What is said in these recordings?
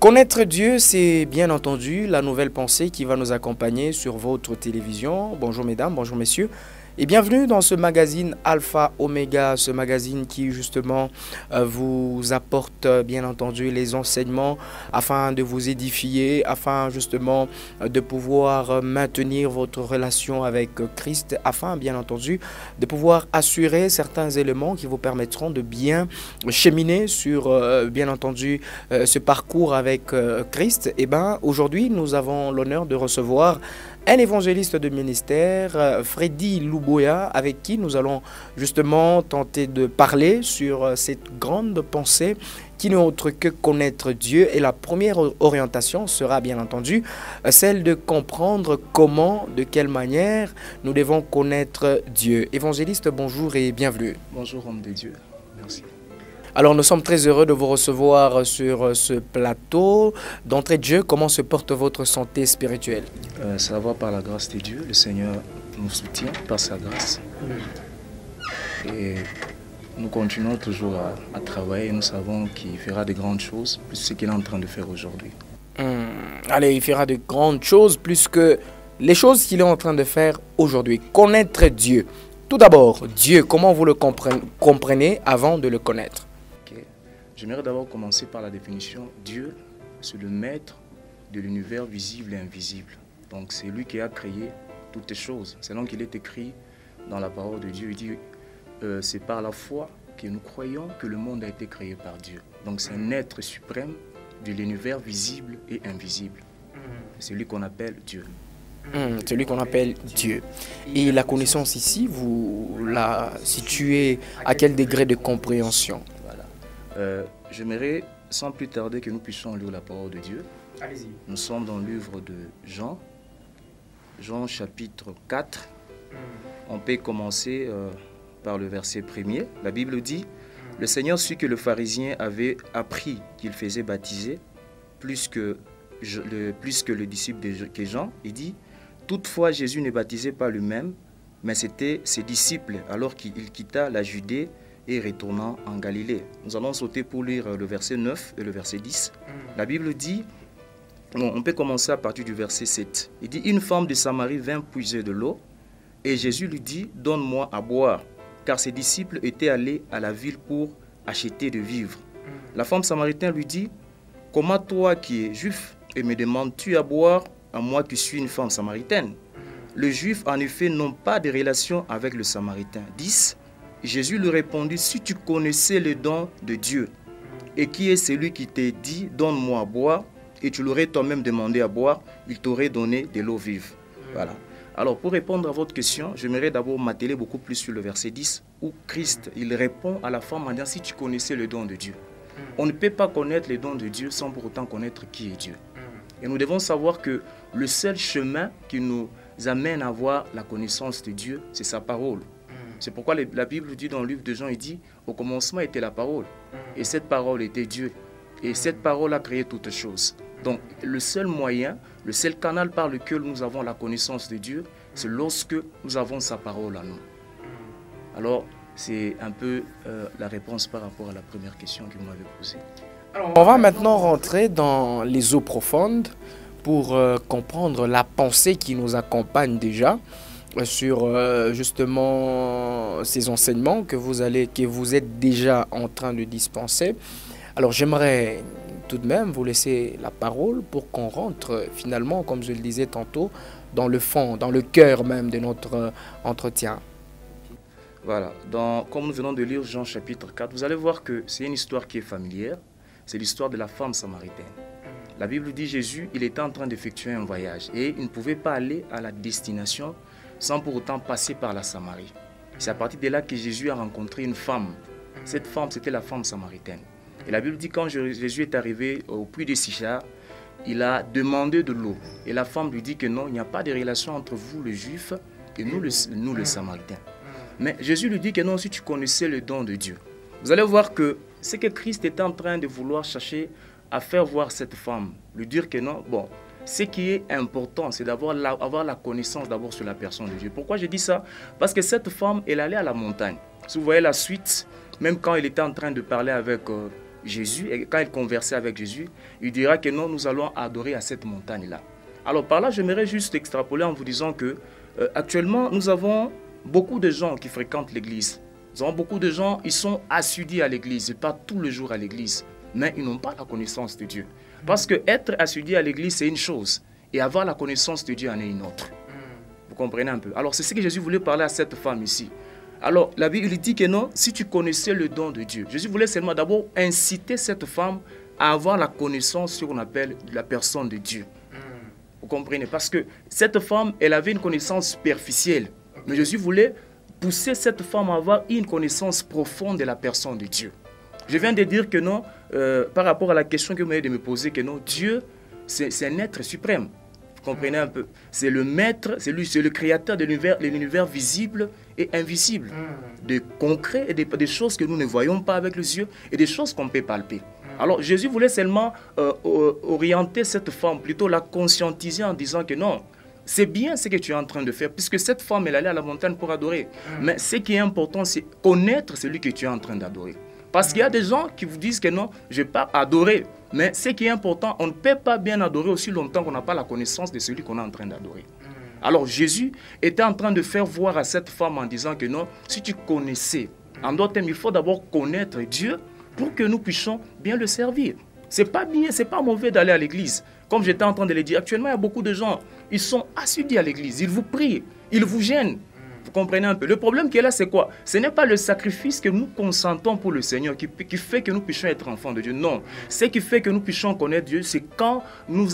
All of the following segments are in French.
Connaître Dieu, c'est bien entendu la nouvelle pensée qui va nous accompagner sur votre télévision. Bonjour mesdames, bonjour messieurs. Et bienvenue dans ce magazine Alpha Omega, ce magazine qui justement vous apporte bien entendu les enseignements afin de vous édifier, afin justement de pouvoir maintenir votre relation avec Christ, afin bien entendu de pouvoir assurer certains éléments qui vous permettront de bien cheminer sur bien entendu ce parcours avec Christ. Et bien aujourd'hui nous avons l'honneur de recevoir un évangéliste de ministère, Freddy Louboya, avec qui nous allons justement tenter de parler sur cette grande pensée qui n'est autre que connaître Dieu. Et la première orientation sera bien entendu celle de comprendre comment, de quelle manière nous devons connaître Dieu. Évangéliste, bonjour et bienvenue. Bonjour homme de Dieu, merci. Alors nous sommes très heureux de vous recevoir sur ce plateau. D'entrée de jeu, comment se porte votre santé spirituelle? Ça va par la grâce de Dieu, le Seigneur nous soutient par sa grâce. Et nous continuons toujours à travailler et nous savons qu'il fera de grandes choses, plus ce qu'il est en train de faire aujourd'hui. Allez, il fera de grandes choses plus que les choses qu'il est en train de faire aujourd'hui. Connaître Dieu. Tout d'abord, Dieu, comment vous le comprenez avant de le connaître? J'aimerais d'abord commencer par la définition. Dieu, c'est le maître de l'univers visible et invisible. Donc c'est lui qui a créé toutes choses. C'est donc qu'il est écrit dans la parole de Dieu. Il dit, c'est par la foi que nous croyons que le monde a été créé par Dieu. Donc c'est un être suprême de l'univers visible et invisible. C'est lui qu'on appelle Dieu. Celui qu'on appelle Dieu. Et la connaissance ici, vous la situez à quel degré de compréhension? J'aimerais sans plus tarder que nous puissions lire la parole de Dieu. Allez-y. Nous sommes dans le livre de Jean, Jean chapitre 4. On peut commencer par le verset 1er. La Bible dit, le Seigneur sut que le pharisien avait appris qu'il faisait baptiser plus que le disciple de Jean. Il dit, toutefois Jésus ne baptisait pas lui-même, mais c'était ses disciples alors qu'il quitta la Judée et retournant en Galilée. Nous allons sauter pour lire le verset 9 et le verset 10. La Bible dit, on peut commencer à partir du verset 7. Il dit, une femme de Samarie vint puiser de l'eau et Jésus lui dit, donne-moi à boire, car ses disciples étaient allés à la ville pour acheter de vivres. La femme samaritaine lui dit, comment toi qui es juif et me demandes-tu à boire à moi qui suis une femme samaritaine? Le juif en effet n'ont pas de relation avec le samaritain. 10. Jésus lui répondit, si tu connaissais le don de Dieu et qui est celui qui t'a dit, donne-moi à boire, et tu l'aurais toi-même demandé à boire, il t'aurait donné de l'eau vive. Voilà. Alors pour répondre à votre question, j'aimerais d'abord m'atteler beaucoup plus sur le verset 10, où Christ, il répond à la femme en disant, si tu connaissais le don de Dieu. On ne peut pas connaître le don de Dieu sans pour autant connaître qui est Dieu. Et nous devons savoir que le seul chemin qui nous amène à avoir la connaissance de Dieu, c'est sa parole. C'est pourquoi la Bible dit dans le livre de Jean, il dit, au commencement était la parole. Et cette parole était Dieu. Et cette parole a créé toutes choses. Donc le seul moyen, le seul canal par lequel nous avons la connaissance de Dieu, c'est lorsque nous avons sa parole à nous. Alors c'est un peu la réponse par rapport à la première question que vous m'avez posée. Alors, on va maintenant rentrer dans les eaux profondes pour comprendre la pensée qui nous accompagne déjà sur justement ces enseignements que vous êtes déjà en train de dispenser. Alors j'aimerais tout de même vous laisser la parole pour qu'on rentre finalement, comme je le disais tantôt, dans le fond, dans le cœur même de notre entretien. Voilà, comme nous venons de lire Jean chapitre 4, vous allez voir que c'est une histoire qui est familière, c'est l'histoire de la femme samaritaine. La Bible dit Jésus, il était en train d'effectuer un voyage et il ne pouvait pas aller à la destination sans pour autant passer par la Samarie. C'est à partir de là que Jésus a rencontré une femme. Cette femme, c'était la femme samaritaine. Et la Bible dit quand Jésus est arrivé au puits de Sichar, il a demandé de l'eau. Et la femme lui dit que non, il n'y a pas de relation entre vous, les Juifs, et nous, les Samaritains. Mais Jésus lui dit que non, si tu connaissais le don de Dieu. Vous allez voir que ce que Christ était en train de vouloir chercher à faire voir cette femme, lui dire que non, bon, ce qui est important, c'est d'avoir la connaissance d'abord sur la personne de Dieu. Pourquoi je dis ça? Parce que cette femme, elle allait à la montagne. Si vous voyez la suite, même quand il était en train de parler avec Jésus, et quand il conversait avec Jésus, il dira que non, nous allons adorer à cette montagne-là. Alors par là, j'aimerais juste extrapoler en vous disant que actuellement, nous avons beaucoup de gens qui fréquentent l'église. Nous avons beaucoup de gens, ils sont assidus à l'église, ils partent tout le jour à l'église, mais ils n'ont pas la connaissance de Dieu. Parce que être assidu à l'église, c'est une chose, et avoir la connaissance de Dieu en est une autre. Vous comprenez un peu? Alors c'est ce que Jésus voulait parler à cette femme ici. Alors la Bible dit que non, si tu connaissais le don de Dieu, Jésus voulait seulement d'abord inciter cette femme à avoir la connaissance sur ce qu'on appelle la personne de Dieu. Vous comprenez? Parce que cette femme, elle avait une connaissance superficielle. Mais Jésus voulait pousser cette femme à avoir une connaissance profonde de la personne de Dieu. Je viens de dire que non, par rapport à la question que vous venez de me poser, que non, Dieu, c'est un être suprême. Vous comprenez un peu? C'est le maître, c'est lui, c'est le créateur de l'univers visible et invisible. De concret et des choses que nous ne voyons pas avec les yeux et des choses qu'on peut palper. Alors Jésus voulait seulement orienter cette femme, plutôt la conscientiser en disant que non, c'est bien ce que tu es en train de faire, puisque cette femme, elle allait à la montagne pour adorer. Mais ce qui est important, c'est connaître celui que tu es en train d'adorer. Parce qu'il y a des gens qui vous disent que non, je ne vais pas adorer. Mais ce qui est important, on ne peut pas bien adorer aussi longtemps qu'on n'a pas la connaissance de celui qu'on est en train d'adorer. Alors Jésus était en train de faire voir à cette femme en disant que non, si tu connaissais, en d'autres termes, il faut d'abord connaître Dieu pour que nous puissions bien le servir. C'est pas bien, c'est pas mauvais d'aller à l'église. Comme j'étais en train de le dire, actuellement, il y a beaucoup de gens, ils sont assidus à l'église, ils vous prient, ils vous gênent. Vous comprenez un peu? Le problème qui est là, c'est quoi? Ce n'est pas le sacrifice que nous consentons pour le Seigneur qui fait que nous puissions être enfants de Dieu. Non. Ce qui fait que nous puissions connaître Dieu, c'est quand nous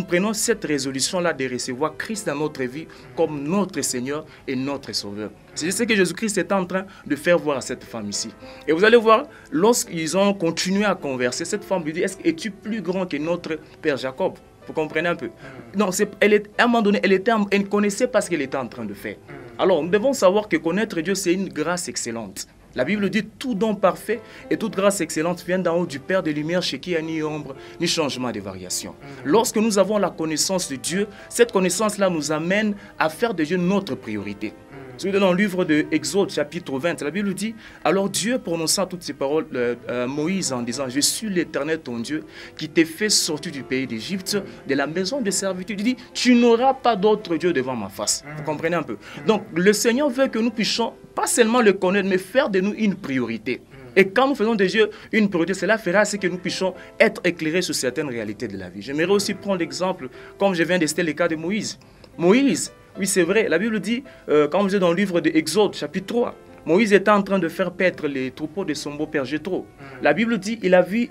prenons cette résolution-là de recevoir Christ dans notre vie comme notre Seigneur et notre Sauveur. C'est ce que Jésus-Christ est en train de faire voir à cette femme ici. Et vous allez voir, lorsqu'ils ont continué à converser, cette femme lui dit, es-tu plus grand que notre Père Jacob? Vous comprenez un peu? Non, à un moment donné, elle connaissait pas ce qu'elle était en train de faire. Alors, nous devons savoir que connaître Dieu, c'est une grâce excellente. La Bible dit tout don parfait et toute grâce excellente vient d'en haut du Père des Lumières, chez qui il n'y a ni ombre ni changement de variation. Lorsque nous avons la connaissance de Dieu, cette connaissance-là nous amène à faire de Dieu notre priorité. Si vous êtes dans le livre de Exode, chapitre 20, la Bible dit, alors Dieu prononça toutes ces paroles à Moïse en disant, je suis l'Éternel ton Dieu qui t'ai fait sortir du pays d'Égypte, de la maison de servitude. Il dit, tu n'auras pas d'autre Dieu devant ma face. Vous comprenez un peu? Donc le Seigneur veut que nous puissions pas seulement le connaître, mais faire de nous une priorité. Et quand nous faisons de Dieu une priorité, cela fera ce que nous puissions être éclairés sur certaines réalités de la vie. J'aimerais aussi prendre l'exemple, comme je viens de citer le cas de Moïse. Moïse, oui, c'est vrai. La Bible dit, quand vous êtes dans le livre de Exode, chapitre 3, Moïse était en train de faire paître les troupeaux de son beau-père Jéthro. La Bible dit, il a vu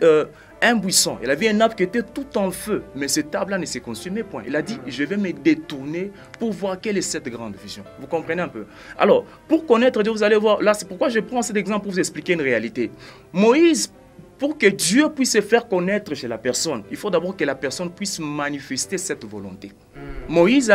un buisson, il a vu un arbre qui était tout en feu, mais cet arbre-là ne se consumait point. Il a dit, je vais me détourner pour voir quelle est cette grande vision. Vous comprenez un peu? Alors, pour connaître Dieu, vous allez voir, là, c'est pourquoi je prends cet exemple pour vous expliquer une réalité. Moïse, pour que Dieu puisse se faire connaître chez la personne, il faut d'abord que la personne puisse manifester cette volonté. Moïse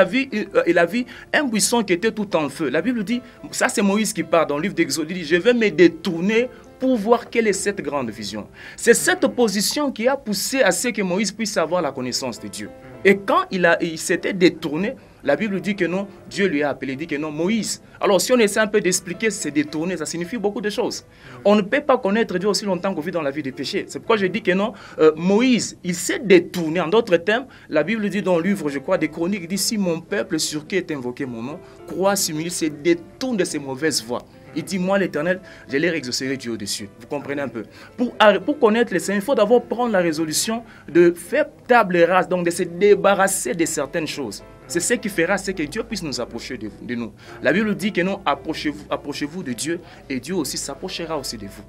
il a vu un buisson qui était tout en feu. La Bible dit, ça c'est Moïse qui parle dans le livre d'Exode, il dit, je vais me détourner pour voir quelle est cette grande vision. C'est cette position qui a poussé à ce que Moïse puisse avoir la connaissance de Dieu. Et quand il s'était détourné, la Bible dit que non, Dieu lui a appelé, il dit que non, Moïse. Alors si on essaie un peu d'expliquer ce détourner, ça signifie beaucoup de choses. On ne peut pas connaître Dieu aussi longtemps qu'on vit dans la vie des péchés. C'est pourquoi je dis que non, Moïse, il s'est détourné. En d'autres termes, la Bible dit dans le livre, je crois, des Chroniques, il dit, si mon peuple sur qui est invoqué mon nom, croit, s'humilie, se détourne de ses mauvaises voies. Il dit, moi l'Éternel, je les exaucerai du au-dessus. Vous comprenez un peu? Pour connaître le Seigneur, il faut d'abord prendre la résolution de faire table rase, donc de se débarrasser de certaines choses. C'est ce qui fera que Dieu puisse nous approcher de nous. La Bible dit que non, approchez-vous de Dieu et Dieu aussi s'approchera aussi de vous.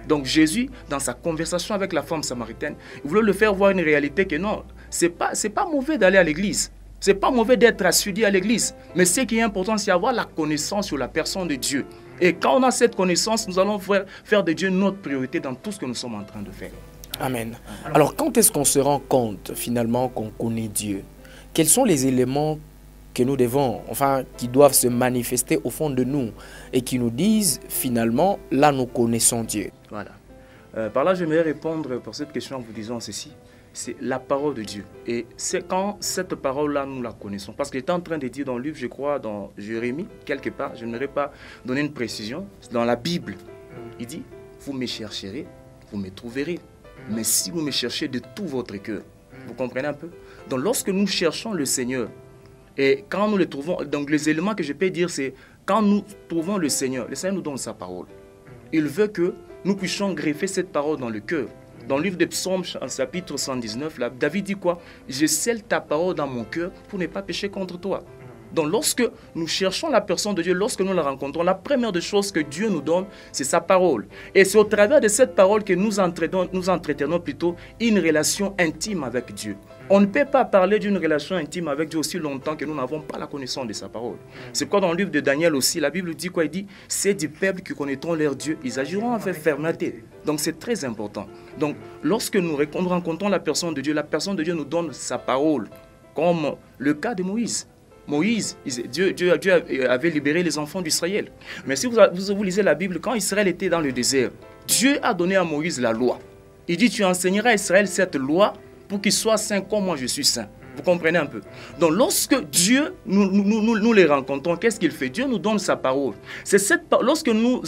Donc Jésus, dans sa conversation avec la femme samaritaine, il voulait le faire voir une réalité que non, c'est pas mauvais d'aller à l'église. C'est pas mauvais d'être assidu à l'église. Mais ce qui est important, c'est avoir la connaissance sur la personne de Dieu. Et quand on a cette connaissance, nous allons faire de Dieu notre priorité dans tout ce que nous sommes en train de faire. Amen. Alors, quand est-ce qu'on se rend compte, finalement, qu'on connaît Dieu? Quels sont les éléments que nous devons, qui doivent se manifester au fond de nous et qui nous disent, finalement, là, nous connaissons Dieu? Voilà. Par là, j'aimerais répondre pour cette question en vous disant ceci. C'est la parole de Dieu. Et c'est quand cette parole-là, nous la connaissons. Parce qu'il est en train de dire dans le livre, je crois, dans Jérémie, quelque part, je n'aurais pas donné une précision, dans la Bible, il dit, vous me chercherez, vous me trouverez. mais si vous me cherchez de tout votre cœur. Vous comprenez un peu? Donc lorsque nous cherchons le Seigneur, et quand nous le trouvons, donc les éléments que je peux dire, c'est quand nous trouvons le Seigneur nous donne sa parole. Il veut que nous puissions greffer cette parole dans le cœur. Dans le livre des Psaumes, chapitre 119, là, David dit quoi? Je scelle ta parole dans mon cœur pour ne pas pécher contre toi. Donc lorsque nous cherchons la personne de Dieu, lorsque nous la rencontrons, la première des choses que Dieu nous donne, c'est sa parole. Et c'est au travers de cette parole que nous entretenons plutôt une relation intime avec Dieu. On ne peut pas parler d'une relation intime avec Dieu aussi longtemps que nous n'avons pas la connaissance de sa parole. C'est quoi dans le livre de Daniel aussi, la Bible dit quoi? Il dit, c'est du peuple qui connaîtront leur Dieu, ils agiront avec fermeté. Donc c'est très important. Donc lorsque nous rencontrons la personne de Dieu nous donne sa parole, comme le cas de Moïse. Moïse, Dieu avait libéré les enfants d'Israël. Mais si vous lisez la Bible, quand Israël était dans le désert, Dieu a donné à Moïse la loi. Il dit, tu enseigneras à Israël cette loi pour qu'il soit saint comme moi je suis saint. Vous comprenez un peu? Donc lorsque Dieu, nous les rencontrons, qu'est-ce qu'il fait? Dieu nous donne sa parole. Lorsque nous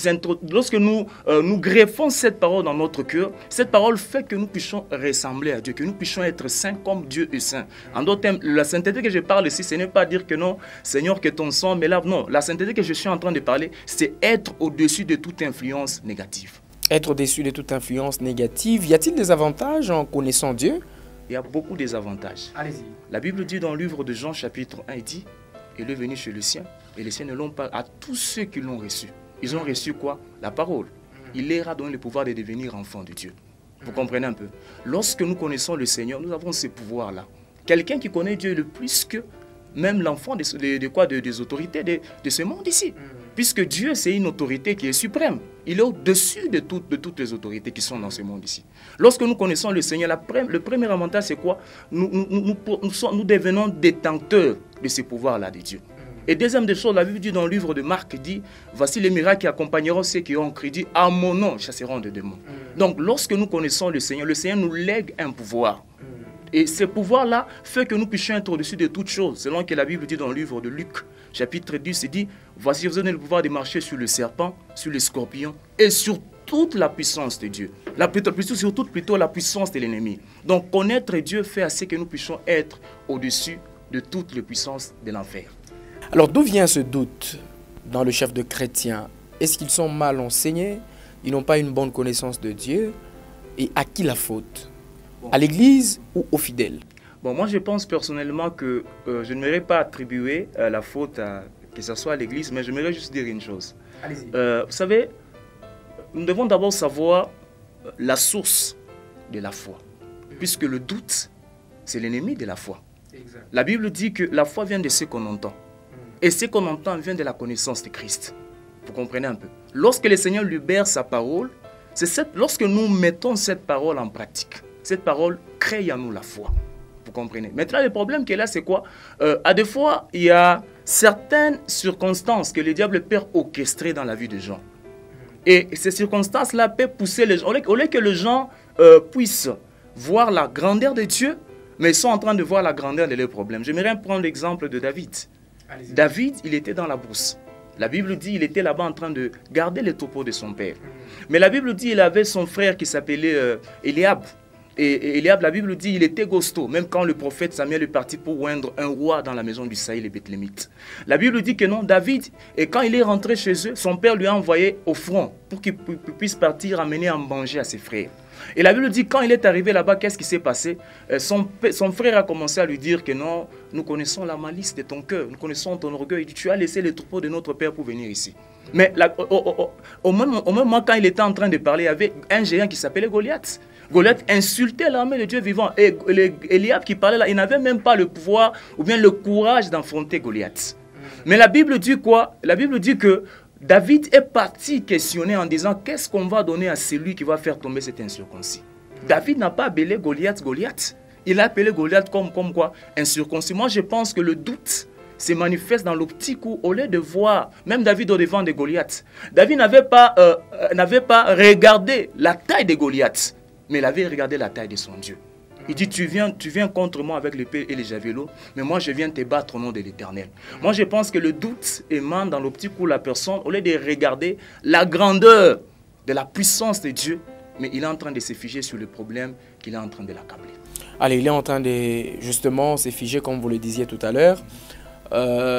greffons cette parole dans notre cœur, cette parole fait que nous puissions ressembler à Dieu, que nous puissions être saints comme Dieu est saint. En d'autres termes, la sainteté que je parle ici, ce n'est pas dire que non, Seigneur, que ton sang me lave. Non, la sainteté que je suis en train de parler, c'est être au-dessus de toute influence négative. Être au-dessus de toute influence négative. Y a-t-il des avantages en connaissant Dieu? Il y a beaucoup d'avantages. Allez-y. La Bible dit dans le livre de Jean chapitre 1, il dit, il est venu chez le sien, et les siens ne l'ont pas, à tous ceux qui l'ont reçu. Ils ont reçu quoi? La parole. Il leur a donné le pouvoir de devenir enfants de Dieu. Vous comprenez un peu? Lorsque nous connaissons le Seigneur, nous avons ce pouvoir-là. Quelqu'un qui connaît Dieu le plus que même l'enfant des autorités de ce monde ici. Puisque Dieu, c'est une autorité qui est suprême. Il est au-dessus de toutes les autorités qui sont dans ce monde ici. Lorsque nous connaissons le Seigneur, le premier avantage, c'est quoi? Nous devenons détenteurs de ce pouvoir-là de Dieu. Et deuxième des choses, la Bible dit dans le livre de Marc, dit, voici les miracles qui accompagneront ceux qui ont cru, dit, à mon nom chasseront des démons. Donc lorsque nous connaissons le Seigneur nous lègue un pouvoir. Et ce pouvoir-là fait que nous puissions être au-dessus de toutes choses. Selon que la Bible dit dans le livre de Luc, chapitre 10, il dit, voici vous avez le pouvoir de marcher sur le serpent, sur les scorpions et sur toute la puissance de Dieu. Plutôt la puissance de l'ennemi. Donc connaître Dieu fait à ce que nous puissions être au-dessus de toutes les puissances de l'enfer. Alors d'où vient ce doute dans le chef de chrétiens? Est-ce qu'ils sont mal enseignés? Ils n'ont pas une bonne connaissance de Dieu? Et à qui la faute? À l'église ou aux fidèles? Bon, moi je pense personnellement que je n'aimerais pas attribuer la faute que ce soit à l'église, mais j'aimerais juste dire une chose. Allez-y. Vous savez, nous devons d'abord savoir la source de la foi. Puisque le doute, c'est l'ennemi de la foi. Exact. La Bible dit que la foi vient de ce qu'on entend. Et ce qu'on entend vient de la connaissance de Christ. Vous comprenez un peu? Lorsque le Seigneur libère sa parole, lorsque nous mettons cette parole en pratique, cette parole crée en nous la foi. Vous comprenez? Maintenant, le problème qu'il y a là, c'est quoi? À des fois, il y a certaines circonstances que le diable peut orchestrer dans la vie des gens. Et ces circonstances-là peuvent pousser les gens. Au lieu que les gens puissent voir la grandeur de Dieu, mais ils sont en train de voir la grandeur de leurs problèmes. J'aimerais prendre l'exemple de David. David, il était dans la brousse. La Bible dit qu'il était là-bas en train de garder les troupeaux de son père. Mais la Bible dit qu'il avait son frère qui s'appelait Eliab. Et Eliab, la Bible dit, il était costaud, même quand le prophète Samuel est parti pour oindre un roi dans la maison d'Isaïe, les Bethlémites. La Bible dit que non, David, et quand il est rentré chez eux, son père lui a envoyé au front pour qu'il puisse partir amener à manger à ses frères. Et la Bible dit, quand il est arrivé là-bas, qu'est-ce qui s'est passé? Son frère a commencé à lui dire que non, nous connaissons la malice de ton cœur, nous connaissons ton orgueil. Il dit, tu as laissé les troupeaux de notre père pour venir ici. Mais au même moment, quand il était en train de parler, il y avait un géant qui s'appelait Goliath. Goliath insultait l'armée de Dieu vivant. Et Eliab qui parlait là, il n'avait même pas le pouvoir ou bien le courage d'affronter Goliath. Mais la Bible dit quoi? La Bible dit que David est parti questionner en disant qu'est-ce qu'on va donner à celui qui va faire tomber cet incirconcis. David n'a pas appelé Goliath Goliath. Il a appelé Goliath comme quoi? Incirconcis. Moi je pense que le doute se manifeste dans l'optique où, au lieu de voir, même David au devant de Goliath, David n'avait pas regardé la taille de Goliath, mais il avait regardé la taille de son Dieu. Il dit, tu viens contre moi avec l'épée et les javelots, mais moi je viens te battre au nom de l'Éternel. Moi je pense que le doute émane dans l'optique où la personne, au lieu de regarder la grandeur de la puissance de Dieu, mais il est en train de se figer sur le problème qu'il est en train de l'accabler. Allez, il est en train de justement se figer, comme vous le disiez tout à l'heure,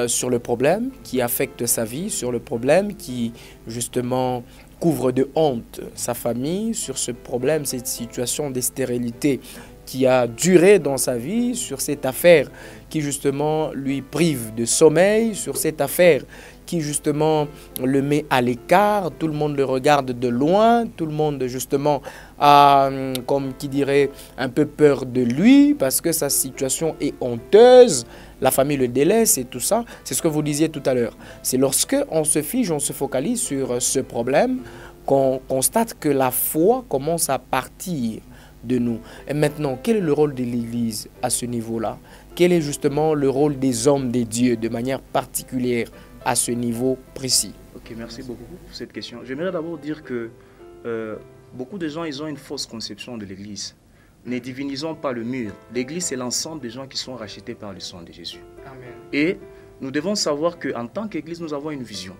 sur le problème qui affecte sa vie, sur le problème qui justement couvre de honte sa famille, sur ce problème, cette situation de stérilité qui a duré dans sa vie, sur cette affaire qui justement lui prive de sommeil, sur cette affaire qui justement le met à l'écart, tout le monde le regarde de loin, tout le monde justement a, comme qui dirait, un peu peur de lui parce que sa situation est honteuse, la famille le délaisse et tout ça. C'est ce que vous disiez tout à l'heure. C'est lorsque on se fige, on se focalise sur ce problème qu'on constate que la foi commence à partir de nous. Et maintenant, quel est le rôle de l'Église à ce niveau-là? Quel est justement le rôle des hommes des dieux de manière particulière à ce niveau précis? Ok, merci beaucoup pour cette question. J'aimerais d'abord dire que beaucoup de gens, ils ont une fausse conception de l'Église. Ne divinisons pas le mur. L'Église, c'est l'ensemble des gens qui sont rachetés par le sang de Jésus. Amen. Et nous devons savoir qu'en tant qu'Église, nous avons une vision.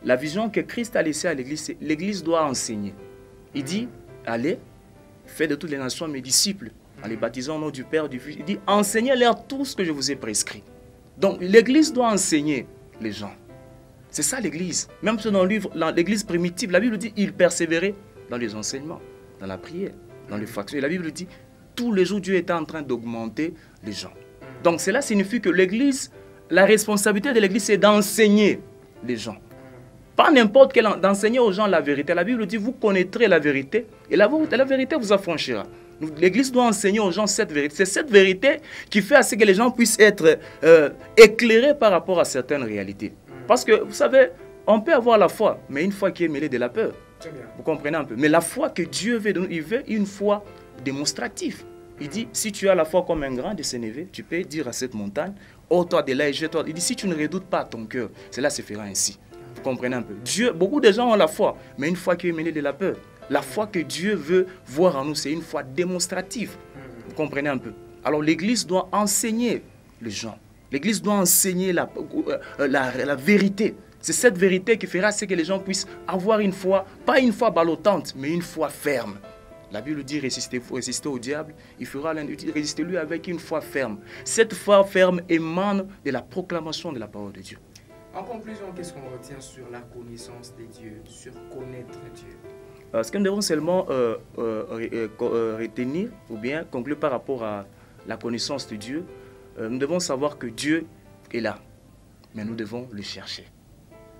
La vision que Christ a laissée à l'Église, c'est l'Église doit enseigner. Il dit, allez, faites de toutes les nations mes disciples, en les baptisant au nom du Père, du Fils. Il dit, enseignez-leur tout ce que je vous ai prescrit. Donc, l'Église doit enseigner les gens. C'est ça l'Église. Même dans l'Église primitive, la Bible dit, il persévérait dans les enseignements, dans la prière, dans les factions. Et la Bible dit, tous les jours, Dieu était en train d'augmenter les gens. Donc, cela signifie que l'Église, la responsabilité de l'Église, c'est d'enseigner les gens. Pas n'importe quel, d'enseigner aux gens la vérité. La Bible dit, vous connaîtrez la vérité et la vérité vous affranchira. L'Église doit enseigner aux gens cette vérité. C'est cette vérité qui fait à ce que les gens puissent être éclairés par rapport à certaines réalités. Parce que, vous savez, on peut avoir la foi, mais une foi qui est mêlée de la peur. Vous comprenez un peu? Mais la foi que Dieu veut de nous, il veut une foi démonstrative. Il dit, si tu as la foi comme un grand de Sénévé, tu peux dire à cette montagne, ôte-toi de là et jette-toi. Il dit, si tu ne redoutes pas ton cœur, cela se fera ainsi. Vous comprenez un peu? Dieu, beaucoup de gens ont la foi, mais une foi qui est mêlée de la peur. La foi que Dieu veut voir en nous, c'est une foi démonstrative. Vous comprenez un peu? Alors l'Église doit enseigner les gens. L'Église doit enseigner la vérité. C'est cette vérité qui fera ce que les gens puissent avoir une foi, pas une foi ballottante, mais une foi ferme. La Bible dit résister au diable, il fera résister lui avec une foi ferme. Cette foi ferme émane de la proclamation de la parole de Dieu. En conclusion, qu'est-ce qu'on retient sur la connaissance de Dieu, sur connaître Dieu? Ce que nous devons seulement retenir ou bien conclure par rapport à la connaissance de Dieu, nous devons savoir que Dieu est là, mais nous devons le chercher.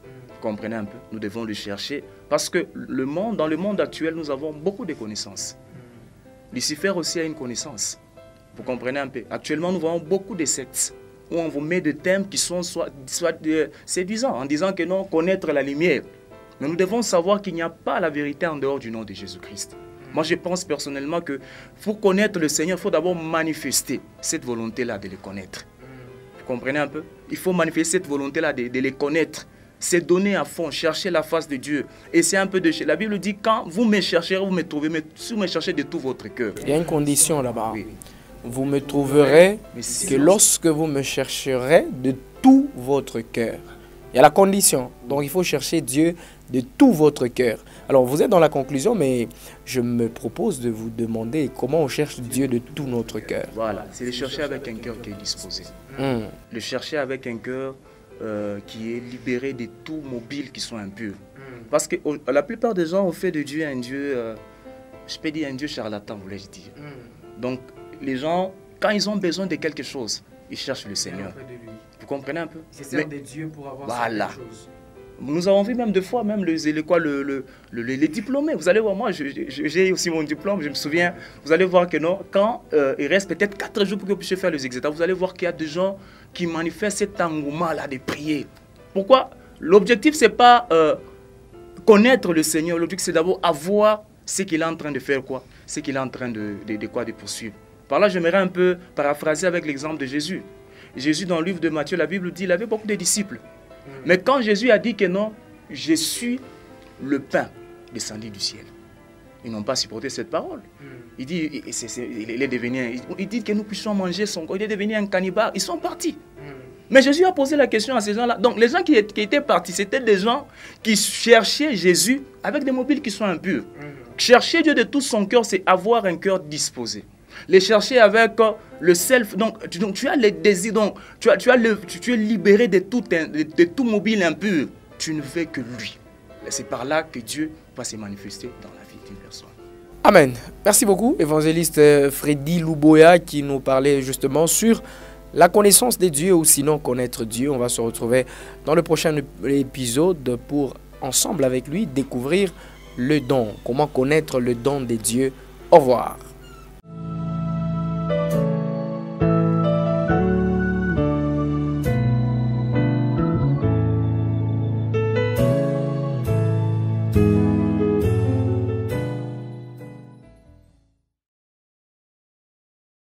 Vous comprenez un peu? Nous devons le chercher parce que dans le monde actuel, nous avons beaucoup de connaissances. Lucifer aussi a une connaissance. Vous comprenez un peu? Actuellement, nous voyons beaucoup de sectes où on vous met des thèmes qui sont soit séduisants, en disant que non, connaître la lumière. Mais nous devons savoir qu'il n'y a pas la vérité en dehors du nom de Jésus-Christ. Moi, je pense personnellement que pour connaître le Seigneur, il faut d'abord manifester cette volonté-là de le connaître. Vous comprenez un peu? Il faut manifester cette volonté-là de les connaître. C'est donner à fond, chercher la face de Dieu. Et c'est un peu de... La Bible dit, quand vous me chercherez, vous me trouverez, mais si vous me cherchez de tout votre cœur. Il y a une condition là-bas. Oui. Vous me trouverez que lorsque vous me chercherez de tout votre cœur. Il y a la condition. Donc il faut chercher Dieu de tout votre cœur. Alors vous êtes dans la conclusion, mais je me propose de vous demander comment on cherche Dieu de tout notre cœur. Voilà, c'est le chercher avec un cœur qui est disposé. Le chercher avec un cœur qui est libéré de tout mobile qui sont impurs. Parce que la plupart des gens ont fait de Dieu un Dieu, je peux dire un Dieu charlatan, voulais-je dire. Donc les gens, quand ils ont besoin de quelque chose, ils cherchent le Seigneur. Vous comprenez un peu? C'est ça de Dieu pour avoir voilà. quelque chose. Nous avons vu même deux fois, même les diplômés. Vous allez voir, moi, j'ai aussi mon diplôme, je me souviens. Vous allez voir que non, quand il reste peut-être 4 jours pour que vous puissiez faire les examens, vous allez voir qu'il y a des gens qui manifestent cet engouement-là de prier. Pourquoi? L'objectif, ce n'est pas connaître le Seigneur. L'objectif, c'est d'abord avoir ce qu'il est en train de faire, quoi. Ce qu'il est en train de poursuivre. Par là, j'aimerais un peu paraphraser avec l'exemple de Jésus. Jésus, dans le livre de Matthieu, la Bible dit, il avait beaucoup de disciples. Mais quand Jésus a dit que non, je suis le pain descendu du ciel, ils n'ont pas supporté cette parole. Il dit, il dit que nous puissions manger son corps, il est devenu un cannibale, ils sont partis. Mais Jésus a posé la question à ces gens-là. Donc les gens qui étaient partis, c'était des gens qui cherchaient Jésus avec des mobiles qui sont impurs. chercher Dieu de tout son cœur, c'est avoir un cœur disposé. Les chercher avec le self, donc tu as les désirs, donc tu es libéré de tout mobile impur. Tu ne veux que lui. Et c'est par là que Dieu va se manifester dans la vie d'une personne. Amen. Merci beaucoup, évangéliste Freddy Louboya, qui nous parlait justement sur la connaissance de Dieu, ou sinon connaître Dieu. On va se retrouver dans le prochain épisode pour, ensemble avec lui, découvrir le don. Comment connaître le don de Dieu. Au revoir.